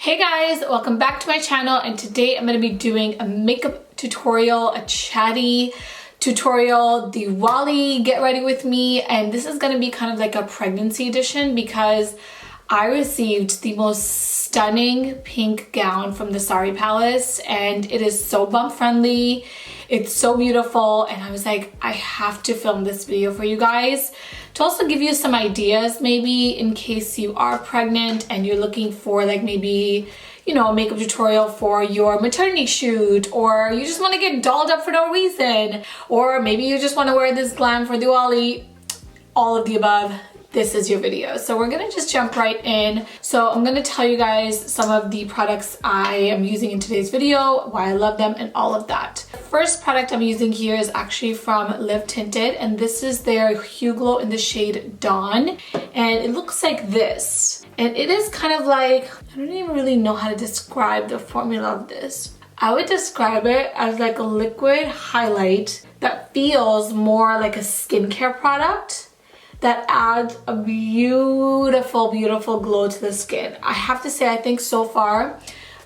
Hey guys, welcome back to my channel, and today I'm going to be doing a makeup tutorial, a chatty tutorial, Diwali get ready with me, and this is going to be kind of like a pregnancy edition because I received the most stunning pink gown from the Sari Palace, and it is so bump friendly. It's so beautiful, and I was like, I have to film this video for you guys to also give you some ideas, maybe in case you are pregnant and you're looking for like maybe, you know, a makeup tutorial for your maternity shoot, or you just want to get dolled up for no reason, or maybe you just want to wear this glam for Diwali. All of the above. This is your video. So we're gonna just jump right in. So I'm gonna tell you guys some of the products I am using in today's video, why I love them, and all of that. First product I'm using here is actually from Live Tinted, and this is their Hue Glow in the shade Dawn, and it looks like this. And it is kind of like, I don't even really know how to describe the formula of this. I would describe it as like a liquid highlight that feels more like a skincare product that adds a beautiful, beautiful glow to the skin. I have to say, I think so far,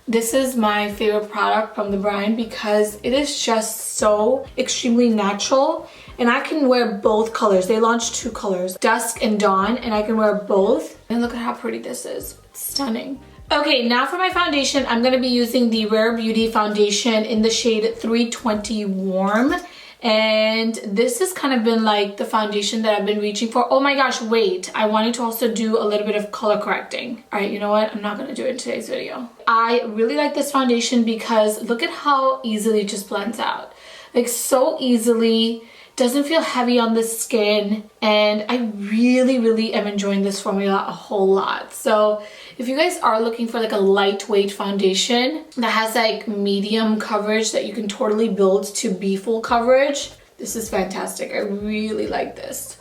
this is my favorite product from the brand because it is just so extremely natural, and I can wear both colors. They launched two colors, Dusk and Dawn, and I can wear both. And look at how pretty this is. It's stunning. Okay, now for my foundation, I'm gonna be using the Rare Beauty foundation in the shade 320 Warm. And this has kind of been like the foundation that I've been reaching for. Oh my gosh, wait, I wanted to also do a little bit of color correcting. All right, you know what? I'm not gonna do it in today's video. I really like this foundation because look at how easily it just blends out. Like so easily, doesn't feel heavy on the skin, and I really am enjoying this formula a whole lot. So if you guys are looking for like a lightweight foundation that has like medium coverage that you can totally build to be full coverage, this is fantastic. I really like this.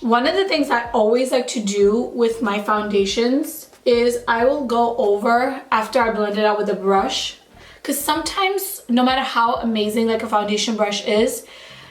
One of the things I always like to do with my foundations is I will go over after I blend it out with a brush. Because sometimes, no matter how amazing like a foundation brush is,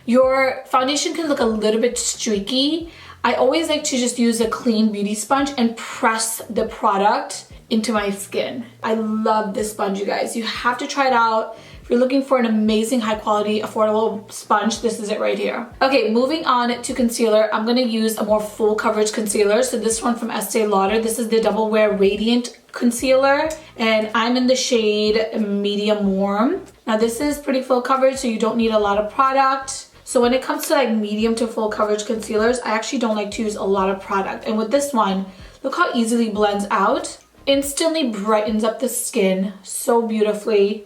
your foundation can look a little bit streaky. I always like to just use a clean beauty sponge and press the product into my skin. I love this sponge, you guys. You have to try it out. If you're looking for an amazing, high quality, affordable sponge, this is it right here. Okay, moving on to concealer. I'm gonna use a more full coverage concealer. So this one from Estee Lauder. This is the Double Wear Radiant Concealer, and I'm in the shade Medium Warm. Now this is pretty full coverage, so you don't need a lot of product. So when it comes to like medium to full coverage concealers, I actually don't like to use a lot of product. And with this one, look how easily it blends out. Instantly brightens up the skin so beautifully,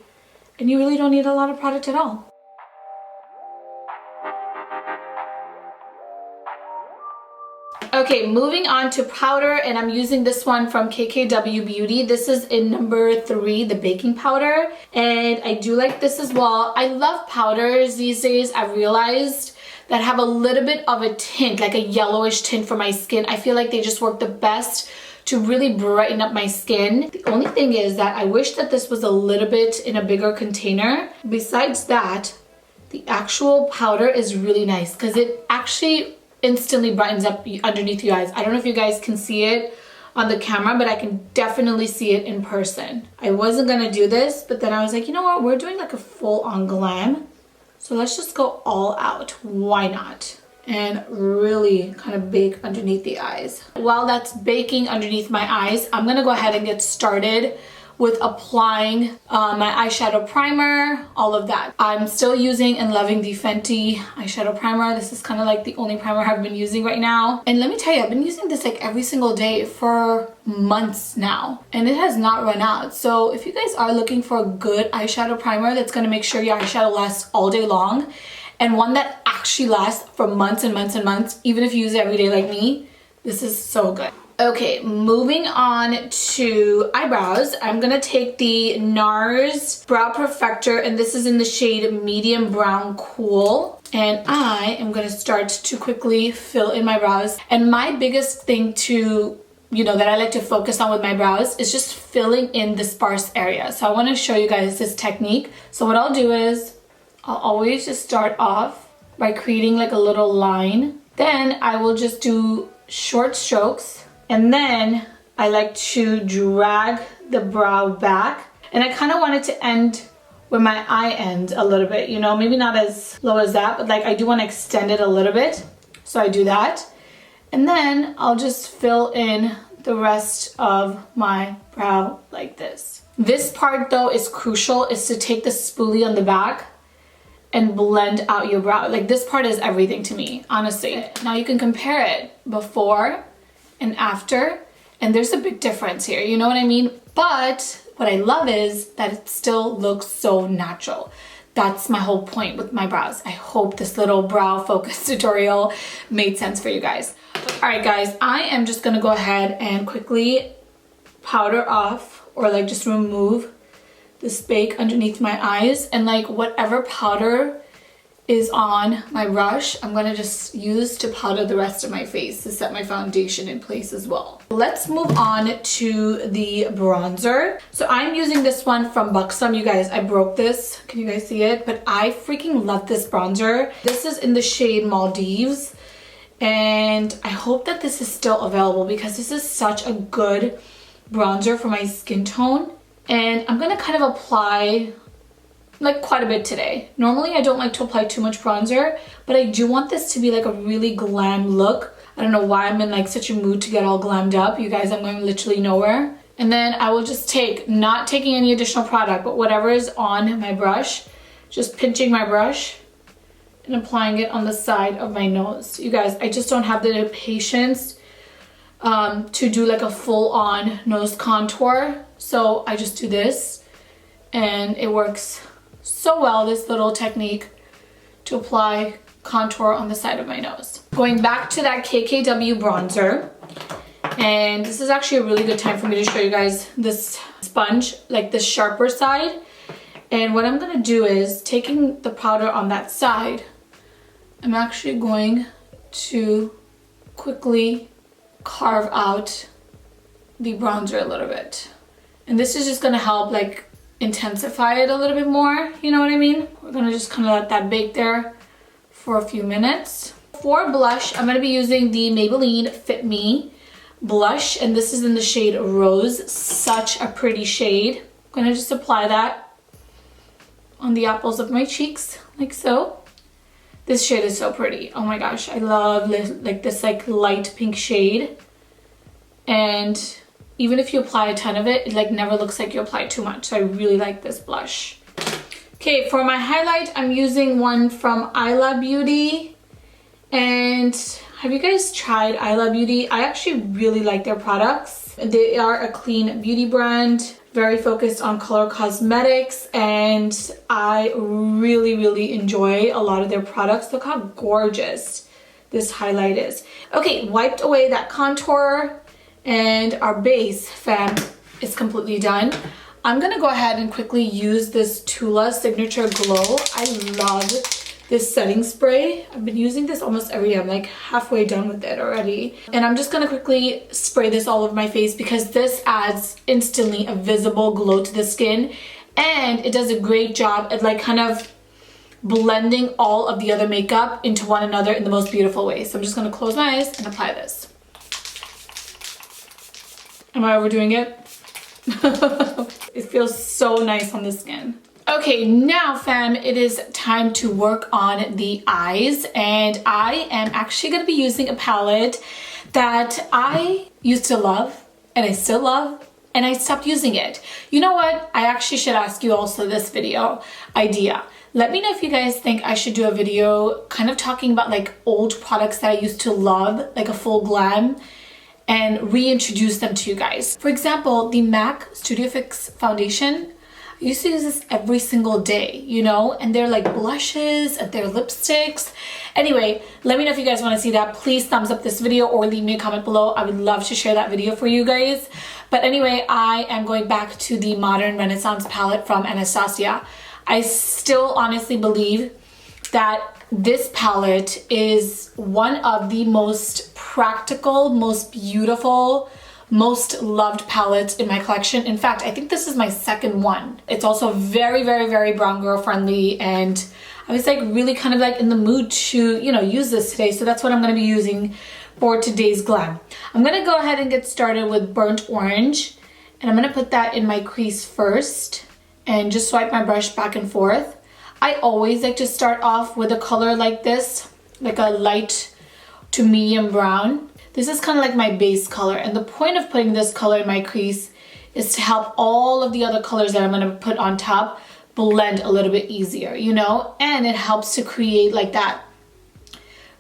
and you really don't need a lot of product at all. Okay, moving on to powder, and I'm using this one from KKW Beauty. This is in number 3, the baking powder, and I do like this as well. I love powders these days, I've realized, that have a little bit of a tint, like a yellowish tint for my skin. I feel like they just work the best to really brighten up my skin. The only thing is that I wish that this was a little bit in a bigger container. Besides that, the actual powder is really nice because it actually instantly brightens up underneath your eyes. I don't know if you guys can see it on the camera, but I can definitely see it in person. I wasn't gonna do this, but then I was like, you know what? We're doing like a full-on glam, so let's just go all out. Why not? And really kind of bake underneath the eyes. While that's baking underneath my eyes, I'm gonna go ahead and get started with applying my eyeshadow primer, all of that. I'm still using and loving the Fenty eyeshadow primer. This is kind of like the only primer I've been using right now. And let me tell you, I've been using this like every single day for months now, and it has not run out. So if you guys are looking for a good eyeshadow primer that's gonna make sure your eyeshadow lasts all day long, and one that actually lasts for months and months and months, even if you use it every day like me, this is so good. Okay, moving on to eyebrows. I'm gonna take the Nars Brow Perfector, and this is in the shade Medium Brown Cool. And I am gonna start to quickly fill in my brows. And my biggest thing to, that I like to focus on with my brows is just filling in the sparse area. So I wanna show you guys this technique. So what I'll do is, I'll always just start off by creating like a little line. Then I will just do short strokes, and then I like to drag the brow back, and I kind of want it to end where my eye ends a little bit, you know, maybe not as low as that, but like I do want to extend it a little bit. So I do that. And then I'll just fill in the rest of my brow like this. This part though is crucial, is to take the spoolie on the back and blend out your brow. Like this part is everything to me, honestly. Now you can compare it before and after, and there's a big difference here, you know what I mean? But what I love is that it still looks so natural. That's my whole point with my brows. I hope this little brow focus tutorial made sense for you guys. All right guys, I am just gonna go ahead and quickly powder off, or like just remove the spake underneath my eyes, and like whatever powder is on my brush, I'm gonna just use to powder the rest of my face to set my foundation in place as well. Let's move on to the bronzer. So I'm using this one from Buxom. You guys, I broke this. Can you guys see it? But I freaking love this bronzer. This is in the shade Maldives, and I hope that this is still available because this is such a good bronzer for my skin tone. And I'm gonna kind of apply like quite a bit today. Normally I don't like to apply too much bronzer, but I do want this to be like a really glam look. I don't know why I'm in like such a mood to get all glammed up. You guys, I'm going literally nowhere. And then I will just take, not taking any additional product, but whatever is on my brush, just pinching my brush and applying it on the side of my nose. You guys, I just don't have the patience to do like a full-on nose contour. So I just do this, and it works so well, this little technique to apply contour on the side of my nose. Going back to that KKW bronzer, and this is actually a really good time for me to show you guys this sponge, like the sharper side. And what I'm gonna do is, taking the powder on that side, I'm actually going to quickly carve out the bronzer a little bit. And this is just gonna help like intensify it a little bit more, you know what I mean? We're gonna just kind of let that bake there for a few minutes. For blush, I'm gonna be using the Maybelline Fit Me blush, and this is in the shade Rose. Such a pretty shade. I'm gonna just apply that on the apples of my cheeks, like so. This shade is so pretty. Oh my gosh, I love like this like light pink shade. And even if you apply a ton of it, it like never looks like you applied too much. So I really like this blush. Okay, for my highlight, I'm using one from Ilia Beauty. And have you guys tried Ilia Beauty? I actually really like their products. They are a clean beauty brand, very focused on color cosmetics, and I really enjoy a lot of their products. Look how gorgeous this highlight is. Okay, wiped away that contour, and our base, fam, is completely done. I'm gonna go ahead and quickly use this TULA Signature Glow. I love this setting spray. I've been using this almost every day. I'm like halfway done with it already. And I'm just gonna quickly spray this all over my face because this adds instantly a visible glow to the skin. And it does a great job at like kind of blending all of the other makeup into one another in the most beautiful way. So I'm just gonna close my eyes and apply this. Am I overdoing it? It feels so nice on the skin. Okay, now fam, it is time to work on the eyes, and I am actually gonna be using a palette that I used to love, and I still love, and I stopped using it. You know what? I actually should ask you also this video idea. Let me know if you guys think I should do a video kind of talking about like old products that I used to love, like a full glam, and reintroduce them to you guys. For example, the MAC Studio Fix foundation. I used to use this every single day, you know, and they're like blushes and they're lipsticks. Anyway, let me know if you guys want to see that. Please thumbs up this video or leave me a comment below. I would love to share that video for you guys. But anyway, I am going back to the Modern Renaissance palette from Anastasia. I still honestly believe that this palette is one of the most practical, most beautiful, most loved palettes in my collection. In fact, I think this is my second one. It's also very brown girl friendly, and I was like really kind of like in the mood to, you know, use this today. So that's what I'm going to be using for today's glam. I'm gonna go ahead and get started with burnt orange, and I'm gonna put that in my crease first and just swipe my brush back and forth. I always like to start off with a color like this, like a light to medium brown. This is kind of like my base color, and the point of putting this color in my crease is to help all of the other colors that I'm gonna put on top blend a little bit easier, you know? And it helps to create like that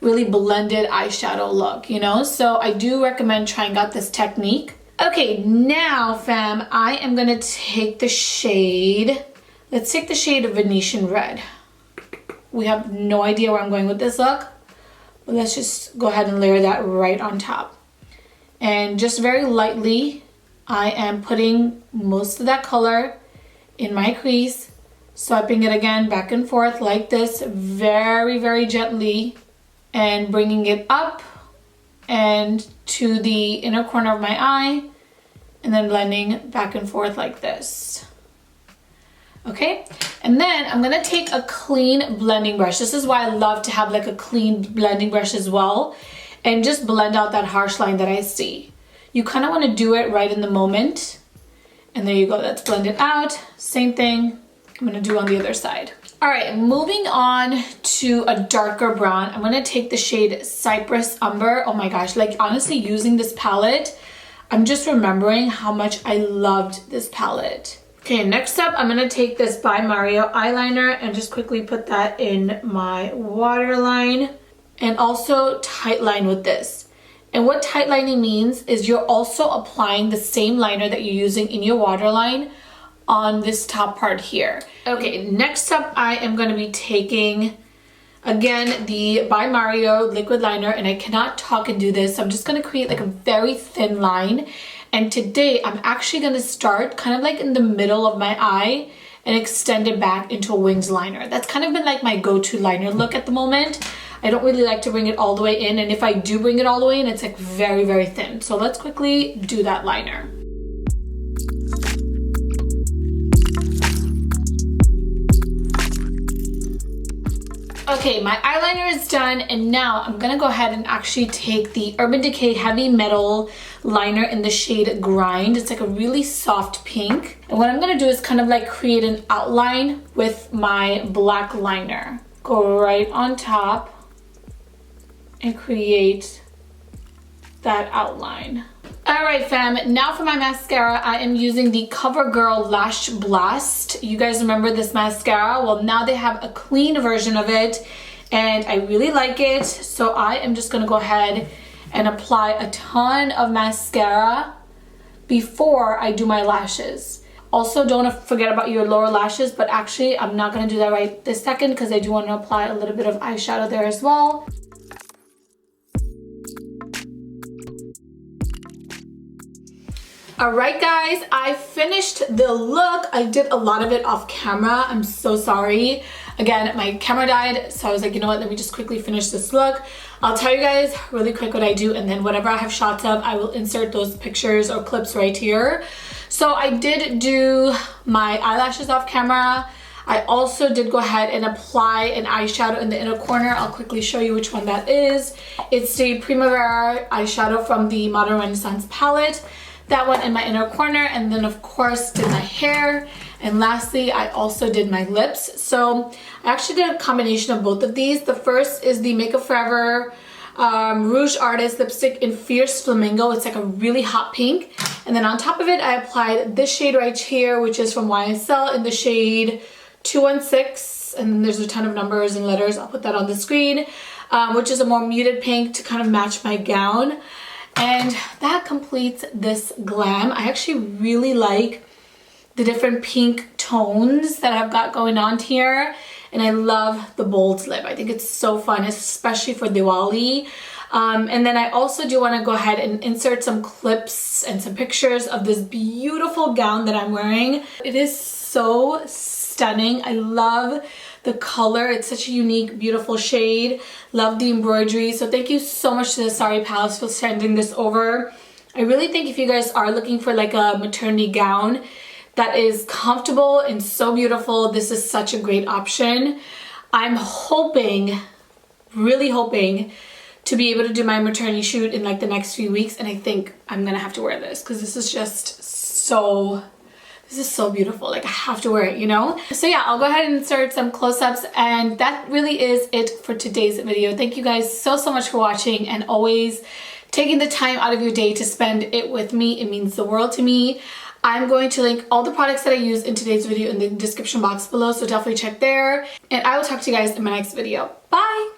really blended eyeshadow look, you know? So I do recommend trying out this technique. Okay, now fam, I am gonna take the shade, let's take the shade of Venetian Red. We have no idea where I'm going with this look, but let's just go ahead and layer that right on top. And just very lightly, I am putting most of that color in my crease, swiping it again back and forth like this, very, very gently, and bringing it up and to the inner corner of my eye, and then blending back and forth like this. Okay, and then I'm gonna take a clean blending brush. This is why I love to have like a clean blending brush as well, and just blend out that harsh line that I see. You kind of want to do it right in the moment. And there you go, that's blended out. Same thing I'm gonna do on the other side. All right, moving on to a darker brown. I'm gonna take the shade Cypress Umber. Oh my gosh, like honestly using this palette, I'm just remembering how much I loved this palette. Okay, next up, I'm gonna take this by MARIO eyeliner and just quickly put that in my waterline, and also tight line with this. And what tight lining means is you're also applying the same liner that you're using in your waterline on this top part here. Okay, next up I am going to be taking, again, the by MARIO liquid liner, and I cannot talk and do this, so I'm just going to create like a very thin line. And today I'm actually going to start kind of like in the middle of my eye and extend it back into a winged liner. That's kind of been like my go-to liner look at the moment. I don't really like to bring it all the way in, and if I do bring it all the way in, it's like very, very thin. So let's quickly do that liner. Okay, my eyeliner is done, and now I'm gonna go ahead and actually take the Urban Decay Heavy Metal liner in the shade Grind. It's like a really soft pink. And what I'm gonna do is kind of like create an outline with my black liner. Go right on top and create that outline. All right, fam, now for my mascara, I am using the Covergirl Lash Blast. You guys remember this mascara? Well, now they have a clean version of it, and I really like it. So I am just gonna go ahead and apply a ton of mascara before I do my lashes. Also, don't forget about your lower lashes, but actually I'm not gonna do that right this second because I do want to apply a little bit of eyeshadow there as well. All right, guys, I finished the look. I did a lot of it off camera. I'm so sorry. Again, my camera died, so I was like, you know what, let me just quickly finish this look. I'll tell you guys really quick what I do, and then whatever I have shots of, I will insert those pictures or clips right here. So I did do my eyelashes off camera. I also did go ahead and apply an eyeshadow in the inner corner. I'll quickly show you which one that is. It's the Primavera eyeshadow from the Modern Renaissance palette. That one in my inner corner, and then of course did my hair, and lastly I also did my lips. So I actually did a combination of both of these. The first is the Makeup Forever Rouge Artist lipstick in Fierce Flamingo. It's like a really hot pink, and then on top of it I applied this shade right here, which is from YSL in the shade 216, and then there's a ton of numbers and letters. I'll put that on the screen, which is a more muted pink to kind of match my gown. And that completes this glam. I actually really like the different pink tones that I've got going on here, and I love the bold lip. I think it's so fun, especially for Diwali. And then I also do want to go ahead and insert some clips and some pictures of this beautiful gown that I'm wearing. It is so stunning. I love the color. It's such a unique, beautiful shade. Love the embroidery. So thank you so much to the Sari Palace for sending this over. I really think if you guys are looking for like a maternity gown that is comfortable and so beautiful, this is such a great option. I'm hoping, really hoping, to be able to do my maternity shoot in like the next few weeks, and I think I'm gonna have to wear this because this is just so, this is so beautiful. Like I have to wear it, you know? So yeah, I'll go ahead and insert some close-ups, and that really is it for today's video. Thank you guys so much for watching and always taking the time out of your day to spend it with me. It means the world to me. I'm going to link all the products that I use in today's video in the description box below, so definitely check there. And I will talk to you guys in my next video. Bye!